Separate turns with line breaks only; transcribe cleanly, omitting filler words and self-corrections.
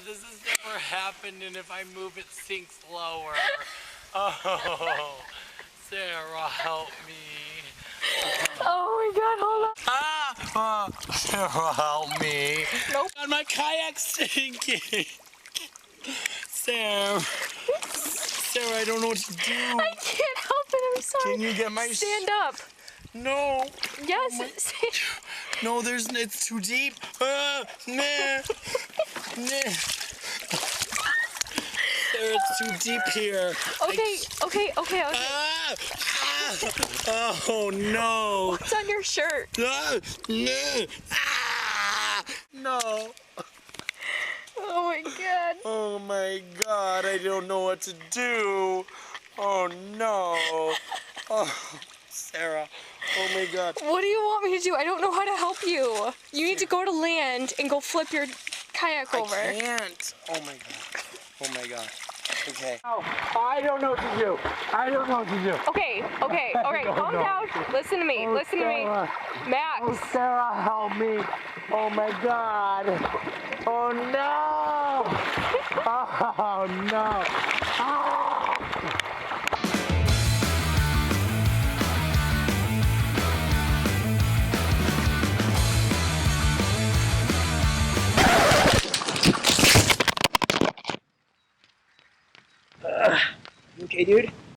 Sarah, this has never happened, and if I move, it sinks lower. Oh, Sarah, help me.
Oh my God, hold on.
Sarah, help me.
Nope.
God, my kayak's sinking. Sarah, I don't know what to do.
I can't help it, I'm sorry.
Can you get my...
Stand up.
No.
Yes.
Oh no, it's too deep. Nah. Nah. Sarah, it's too deep here.
Okay.
Oh no.
What's on your shirt?
No.
Oh my God.
Oh my God, I don't know what to do. Oh no. Oh, Sarah. Oh my God.
What do you want me to do? I don't know how to help you. You need to go to land and go flip your kayak over.
I can't. Oh my God. Oh my God. Okay. Oh, I don't know what to do.
Okay, calm down. Listen to me, Max.
Oh, Sarah, help me. Oh my God. Oh no. Oh no. Oh.
You okay, dude?